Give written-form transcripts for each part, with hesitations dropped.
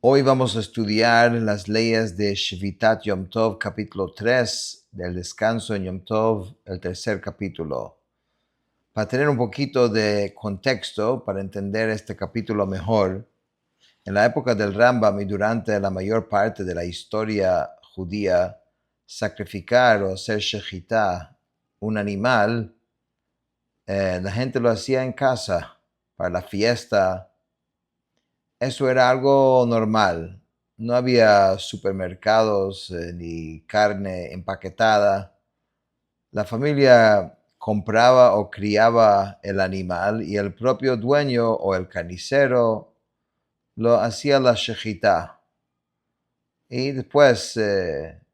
Hoy vamos a estudiar las leyes de Shvitat Yom Tov, capítulo 3, del descanso en Yom Tov, el tercer capítulo. Para tener un poquito de contexto, para entender este capítulo mejor, en la época del Rambam y durante la mayor parte de la historia judía, sacrificar o hacer shechitá, un animal, la gente lo hacía en casa, para la fiesta. Eso era algo normal. No había supermercados ni carne empaquetada. La familia compraba o criaba el animal y el propio dueño o el carnicero lo hacía la shejitá y después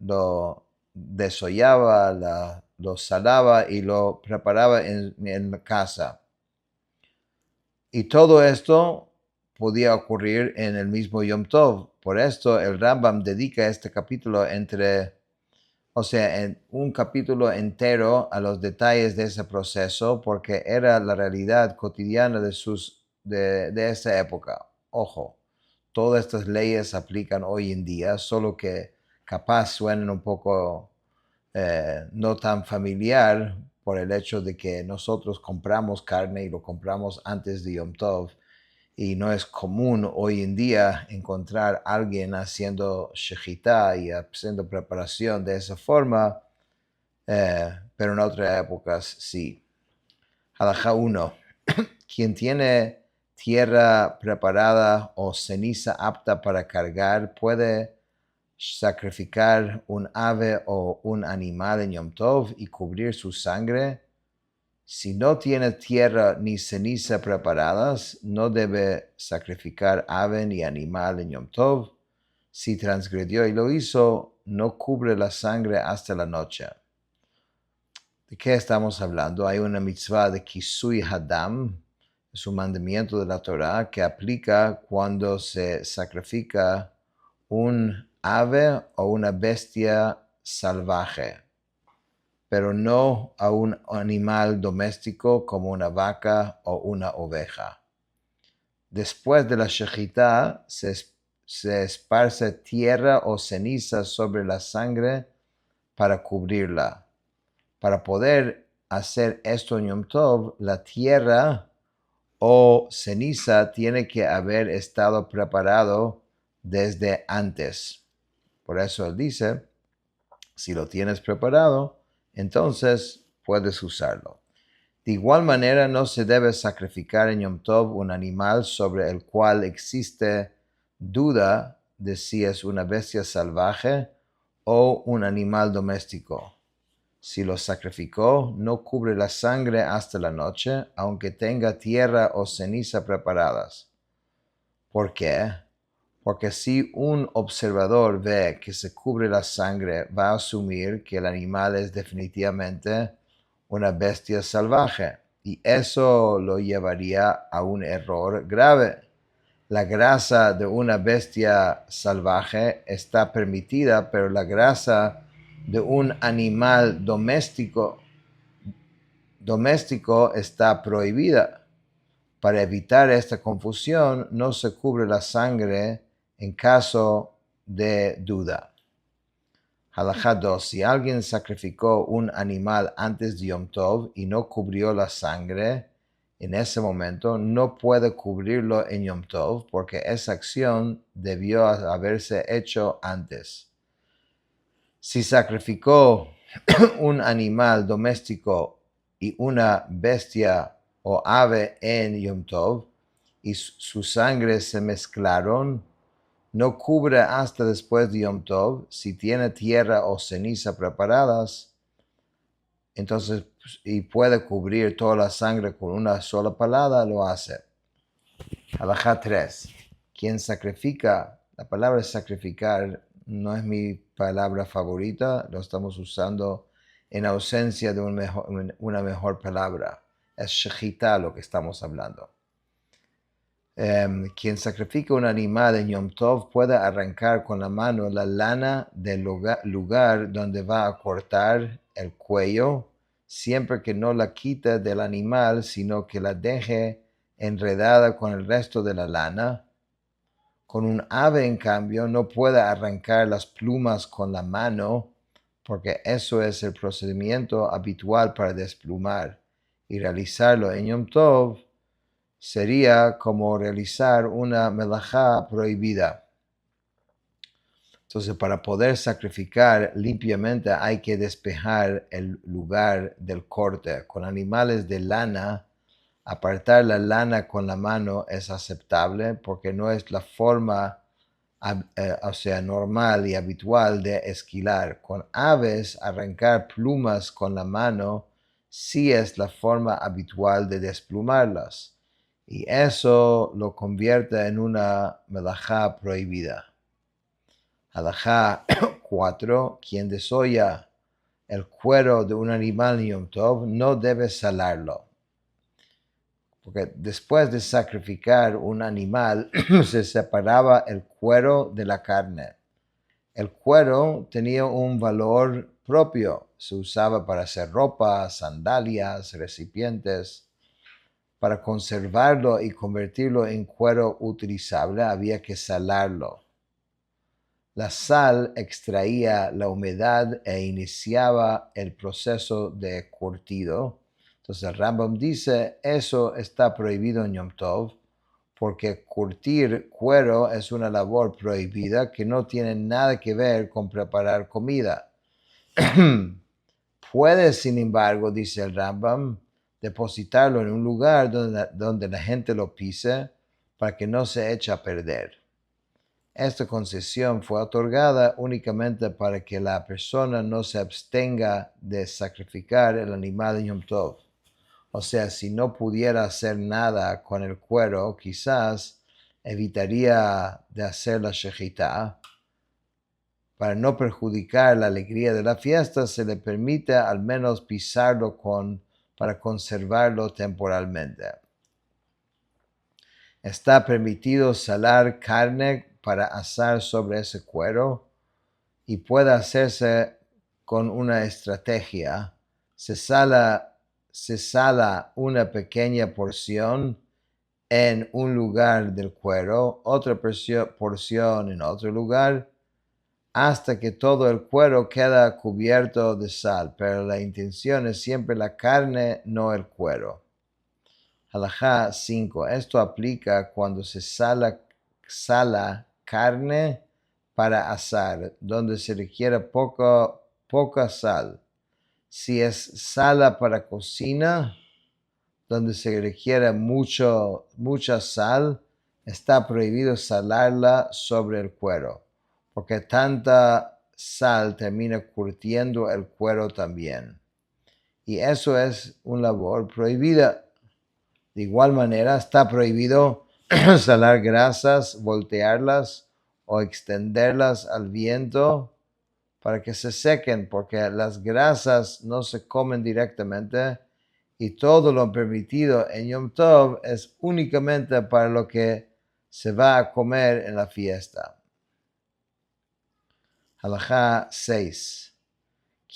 lo desollaba, lo salaba y lo preparaba en casa. Y todo esto podía ocurrir en el mismo Yom Tov. Por esto el Rambam dedica este capítulo en un capítulo entero a los detalles de ese proceso, porque era la realidad cotidiana de esa época. Ojo, todas estas leyes aplican hoy en día, solo que capaz suenan un poco no tan familiar por el hecho de que nosotros compramos carne y lo compramos antes de Yom Tov, y no es común hoy en día encontrar a alguien haciendo shechitá y haciendo preparación de esa forma, pero en otras épocas sí. Halajá 1. Quien tiene tierra preparada o ceniza apta para cargar puede sacrificar un ave o un animal en Yom Tov y cubrir su sangre. Si no tiene tierra ni ceniza preparadas, no debe sacrificar ave ni animal en Yom Tov. Si transgredió y lo hizo, no cubre la sangre hasta la noche. ¿De qué estamos hablando? Hay una mitzvah de Kisui Hadam, es un mandamiento de la Torah que aplica cuando se sacrifica un ave o una bestia salvaje, pero no a un animal doméstico como una vaca o una oveja. Después de la shechitá se esparce tierra o ceniza sobre la sangre para cubrirla. Para poder hacer esto en Yom Tov, la tierra o ceniza tiene que haber estado preparado desde antes. Por eso él dice, si lo tienes preparado, entonces puedes usarlo. De igual manera, no se debe sacrificar en Yom Tov un animal sobre el cual existe duda de si es una bestia salvaje o un animal doméstico. Si lo sacrificó, no cubre la sangre hasta la noche, aunque tenga tierra o ceniza preparadas. ¿Por qué? Porque si un observador ve que se cubre la sangre, va a asumir que el animal es definitivamente una bestia salvaje, y eso lo llevaría a un error grave. La grasa de una bestia salvaje está permitida, pero la grasa de un animal doméstico está prohibida. Para evitar esta confusión, no se cubre la sangre en caso de duda. Halajá 2. Si alguien sacrificó un animal antes de Yom Tov y no cubrió la sangre en ese momento, no puede cubrirlo en Yom Tov porque esa acción debió haberse hecho antes. Si sacrificó un animal doméstico y una bestia o ave en Yom Tov y su sangre se mezclaron, no cubre hasta después de Yom Tov. Si tiene tierra o ceniza preparadas, entonces, y puede cubrir toda la sangre con una sola palada, lo hace. Halajá 3. Quien sacrifica, la palabra sacrificar no es mi palabra favorita, lo estamos usando en ausencia de una mejor palabra. Es shechitá lo que estamos hablando. Quien sacrifica un animal en Yom Tov puede arrancar con la mano la lana del lugar donde va a cortar el cuello, siempre que no la quite del animal, sino que la deje enredada con el resto de la lana. Con un ave, en cambio, no puede arrancar las plumas con la mano, porque eso es el procedimiento habitual para desplumar. Y realizarlo en Yom Tov sería como realizar una melajá prohibida. Entonces, para poder sacrificar limpiamente hay que despejar el lugar del corte. Con animales de lana, apartar la lana con la mano es aceptable porque no es la forma normal y habitual de esquilar. Con aves, arrancar plumas con la mano sí es la forma habitual de desplumarlas. Y eso lo convierte en una melajá prohibida. Halajá 4. Quien desolla el cuero de un animal en Yom Tov no debe salarlo. Porque después de sacrificar un animal se separaba el cuero de la carne. El cuero tenía un valor propio. Se usaba para hacer ropa, sandalias, recipientes. Para conservarlo y convertirlo en cuero utilizable había que salarlo. La sal extraía la humedad e iniciaba el proceso de curtido. Entonces el Rambam dice, eso está prohibido en Yom Tov, porque curtir cuero es una labor prohibida que no tiene nada que ver con preparar comida. Puede, sin embargo, dice el Rambam, depositarlo en un lugar donde la gente lo pise para que no se eche a perder. Esta concesión fue otorgada únicamente para que la persona no se abstenga de sacrificar el animal en Yom Tov. O sea, si no pudiera hacer nada con el cuero, quizás evitaría de hacer la shechitá. Para no perjudicar la alegría de la fiesta, se le permite al menos pisarlo para conservarlo temporalmente. Está permitido salar carne para asar sobre ese cuero y puede hacerse con una estrategia. Se sala una pequeña porción en un lugar del cuero, otra porción en otro lugar, hasta que todo el cuero queda cubierto de sal, pero la intención es siempre la carne, no el cuero. Halajá 5. Esto aplica cuando se sala carne para asar, donde se requiere poca sal. Si es sala para cocina, donde se requiere mucha sal, está prohibido salarla sobre el cuero, porque tanta sal termina curtiendo el cuero también. Y eso es una labor prohibida. De igual manera, está prohibido salar grasas, voltearlas o extenderlas al viento para que se sequen, porque las grasas no se comen directamente y todo lo permitido en Yom Tov es únicamente para lo que se va a comer en la fiesta. Halajá 6.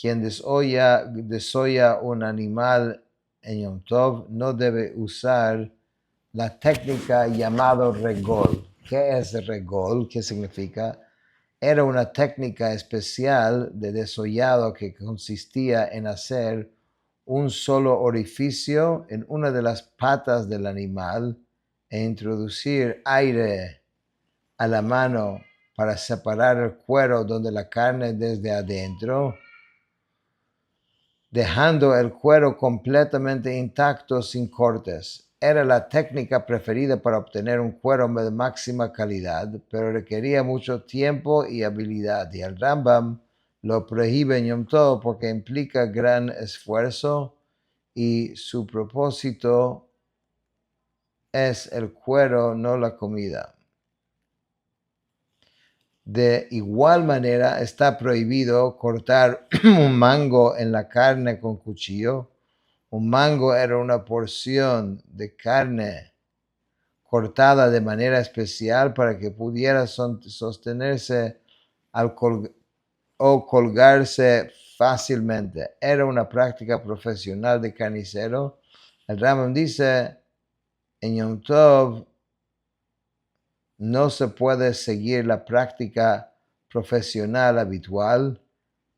Quien desolla un animal en Yom Tov no debe usar la técnica llamada regol. ¿Qué es regol? ¿Qué significa? Era una técnica especial de desollado que consistía en hacer un solo orificio en una de las patas del animal e introducir aire a la mano para separar el cuero donde la carne desde adentro, dejando el cuero completamente intacto sin cortes. Era la técnica preferida para obtener un cuero de máxima calidad, pero requería mucho tiempo y habilidad. Y el Rambam lo prohíbe en Yom Tov porque implica gran esfuerzo y su propósito es el cuero, no la comida. De igual manera está prohibido cortar un mango en la carne con cuchillo. Un mango era una porción de carne cortada de manera especial para que pudiera sostenerse o colgarse fácilmente. Era una práctica profesional de carnicero. El Rambam dice en Yom Tov no se puede seguir la práctica profesional habitual.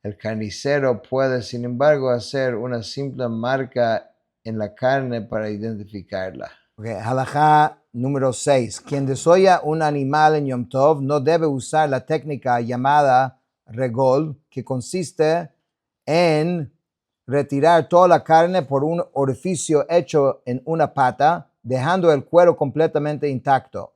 El carnicero puede, sin embargo, hacer una simple marca en la carne para identificarla. Okay, halajá número 6. Quien desolla un animal en Yom Tov no debe usar la técnica llamada regol, que consiste en retirar toda la carne por un orificio hecho en una pata, dejando el cuero completamente intacto.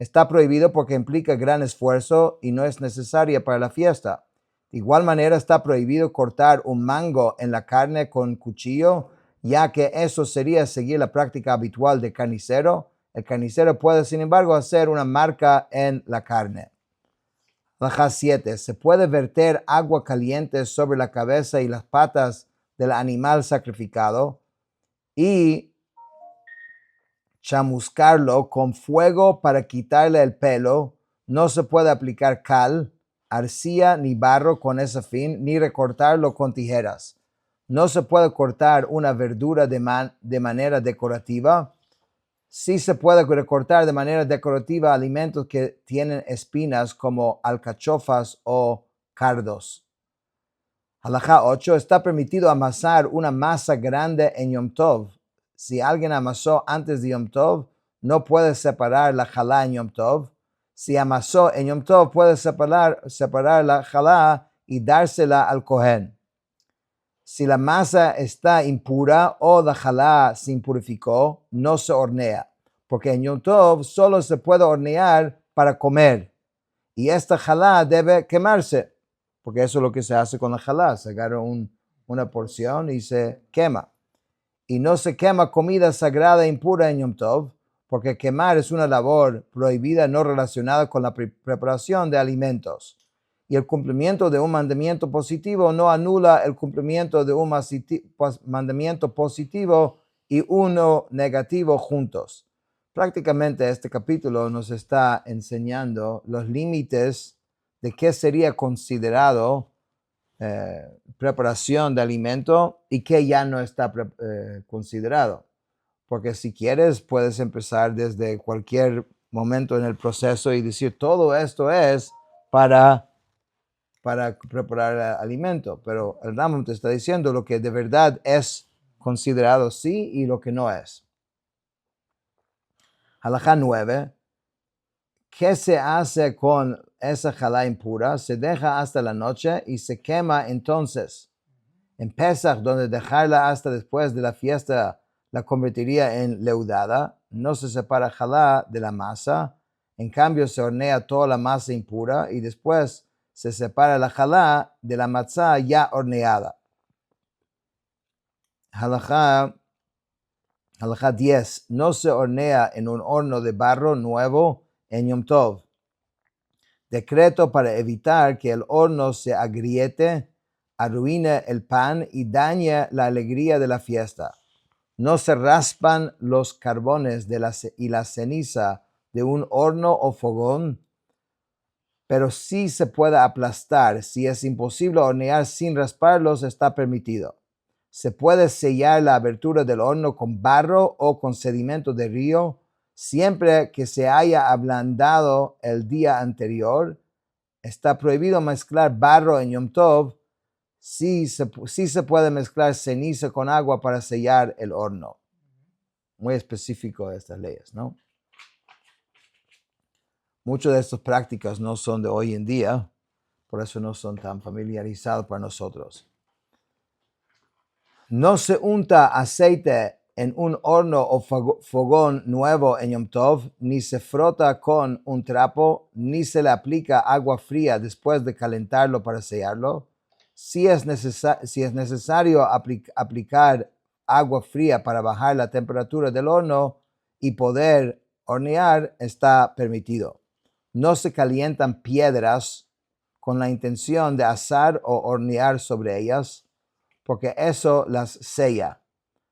Está prohibido porque implica gran esfuerzo y no es necesaria para la fiesta. De igual manera, está prohibido cortar un mango en la carne con cuchillo, ya que eso sería seguir la práctica habitual del carnicero. El carnicero puede, sin embargo, hacer una marca en la carne. Halajá 7. Se puede verter agua caliente sobre la cabeza y las patas del animal sacrificado y chamuscarlo con fuego para quitarle el pelo. No se puede aplicar cal, arcilla ni barro con ese fin, ni recortarlo con tijeras. No se puede cortar una verdura de manera decorativa. Sí se puede recortar de manera decorativa alimentos que tienen espinas como alcachofas o cardos. Halajá 8. Está permitido amasar una masa grande en Yom Tov. Si alguien amasó antes de Yom Tov, no puede separar la jalá en Yom Tov. Si amasó en Yom Tov, puede separar la jalá y dársela al Kohen. Si la masa está impura o la jalá se impurificó, no se hornea, porque en Yom Tov solo se puede hornear para comer. Y esta jalá debe quemarse, porque eso es lo que se hace con la jalá. Se agarra una porción y se quema. Y no se quema comida sagrada e impura en Yom Tov, porque quemar es una labor prohibida no relacionada con la preparación de alimentos. Y el cumplimiento de un mandamiento positivo no anula el cumplimiento de un mandamiento positivo y uno negativo juntos. Prácticamente este capítulo nos está enseñando los límites de qué sería considerado preparación de alimento y qué ya no está considerado. Porque si quieres, puedes empezar desde cualquier momento en el proceso y decir todo esto es para preparar alimento. Pero el Rambam te está diciendo lo que de verdad es considerado sí y lo que no es. Halajá 9. ¿Qué se hace con esa jalá impura? Se deja hasta la noche y se quema entonces. En Pesach, donde dejarla hasta después de la fiesta la convertiría en leudada, no se separa jalá de la masa. En cambio, se hornea toda la masa impura y después se separa la jalá de la matzá ya horneada. Halajá 10. No se hornea en un horno de barro nuevo en Yom Tov. Decreto para evitar que el horno se agriete, arruine el pan y dañe la alegría de la fiesta. No se raspan los carbones y la ceniza de un horno o fogón, pero sí se puede aplastar. Si es imposible hornear sin rasparlos, está permitido. Se puede sellar la abertura del horno con barro o con sedimento de río, siempre que se haya ablandado el día anterior. Está prohibido mezclar barro en Yom Tov. Sí se puede mezclar ceniza con agua para sellar el horno. Muy específico de estas leyes, ¿no? Muchas de estas prácticas no son de hoy en día, por eso no son tan familiarizados para nosotros. No se unta aceite en un horno o fogón nuevo en Yom Tov, ni se frota con un trapo, ni se le aplica agua fría después de calentarlo para sellarlo. Si es necesario aplicar agua fría para bajar la temperatura del horno y poder hornear, está permitido. No se calientan piedras con la intención de asar o hornear sobre ellas, porque eso las sella.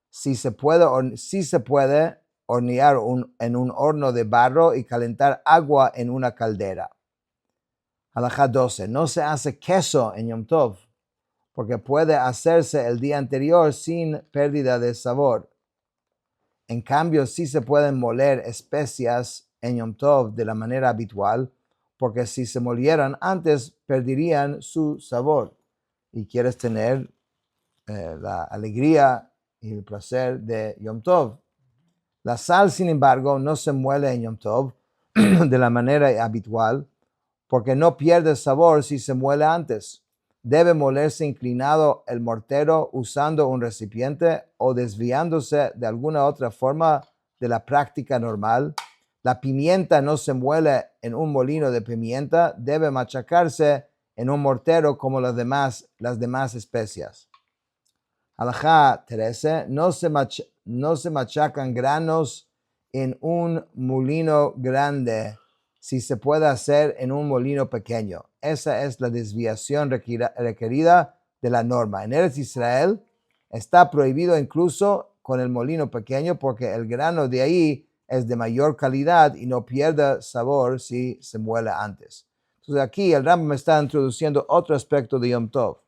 Sí se puede hornear en un horno de barro y calentar agua en una caldera. Halajá 12. No se hace queso en Yom Tov, porque puede hacerse el día anterior sin pérdida de sabor. En cambio, sí se pueden moler especias en Yom Tov de la manera habitual, porque si se molieran antes perderían su sabor. Y quieres tener la alegría y el placer de Yom Tov. La sal, sin embargo, no se muele en Yom Tov de la manera habitual, porque no pierde sabor si se muele antes. Debe molerse inclinado el mortero usando un recipiente o desviándose de alguna otra forma de la práctica normal. La pimienta no se muele en un molino de pimienta, debe machacarse en un mortero como las demás especias. Halajá 13, no se machacan granos en un molino grande si se puede hacer en un molino pequeño. Esa es la desviación requerida de la norma. En Eretz Israel está prohibido incluso con el molino pequeño porque el grano de ahí es de mayor calidad y no pierde sabor si se muele antes. Entonces aquí el Rambam está introduciendo otro aspecto de Yom Tov.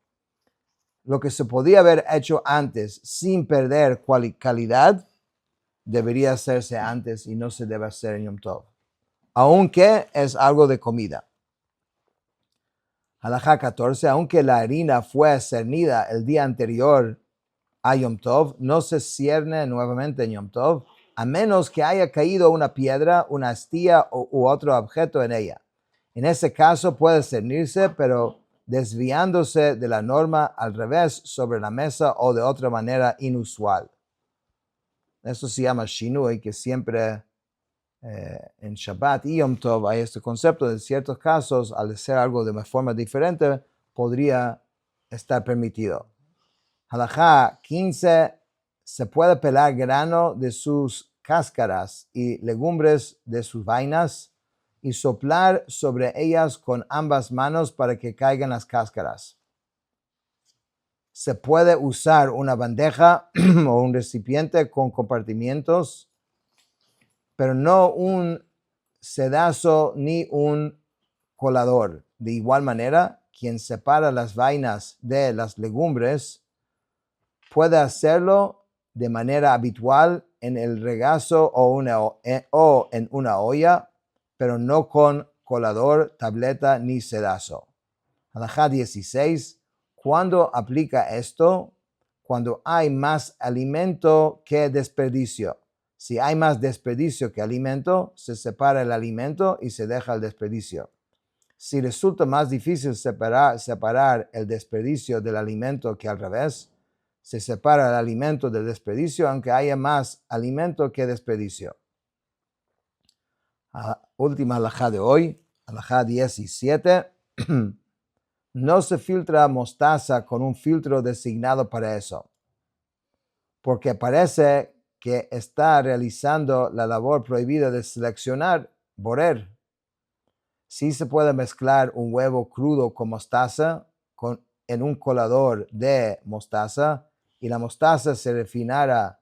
Lo que se podía haber hecho antes sin perder calidad debería hacerse antes y no se debe hacer en Yom Tov, aunque es algo de comida. Halajá 14, aunque la harina fue cernida el día anterior a Yom Tov, no se cierne nuevamente en Yom Tov, a menos que haya caído una piedra, una astilla u otro objeto en ella. En ese caso puede cernirse, pero desviándose de la norma al revés sobre la mesa o de otra manera inusual. Eso se llama shinui, que siempre en Shabbat y Yom Tov hay este concepto de ciertos casos, al hacer algo de forma diferente, podría estar permitido. Halajá 15, se puede pelar grano de sus cáscaras y legumbres de sus vainas y soplar sobre ellas con ambas manos para que caigan las cáscaras. Se puede usar una bandeja o un recipiente con compartimientos, pero no un sedazo ni un colador. De igual manera, quien separa las vainas de las legumbres puede hacerlo de manera habitual en el regazo o en una olla, pero no con colador, tableta ni sedazo. Halajá 16. ¿Cuándo aplica esto? Cuando hay más alimento que desperdicio. Si hay más desperdicio que alimento, se separa el alimento y se deja el desperdicio. Si resulta más difícil separar el desperdicio del alimento que al revés, se separa el alimento del desperdicio aunque haya más alimento que desperdicio. Última halajá de hoy, halajá 17. No se filtra mostaza con un filtro designado para eso, porque parece que está realizando la labor prohibida de seleccionar, borer. Sí se puede mezclar un huevo crudo con mostaza en un colador de mostaza y la mostaza se refinará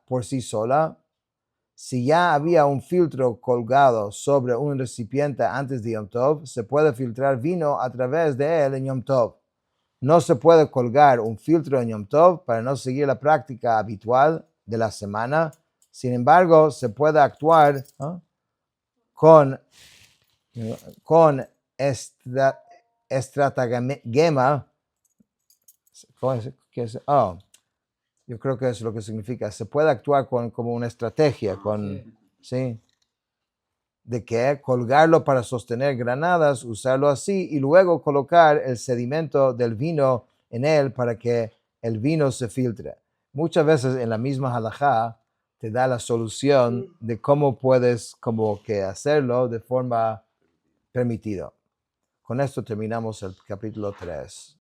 por sí sola. Si ya había un filtro colgado sobre un recipiente antes de Yom Tov, se puede filtrar vino a través de él en Yom Tov. No se puede colgar un filtro en Yom Tov para no seguir la práctica habitual de la semana. Sin embargo, se puede actuar con estratagema. Yo creo que es lo que significa. Se puede actuar como una estrategia, ¿sí? De que colgarlo para sostener granadas, usarlo así y luego colocar el sedimento del vino en él para que el vino se filtre. Muchas veces en la misma halajá te da la solución de cómo puedes como que hacerlo de forma permitida. Con esto terminamos el capítulo 3.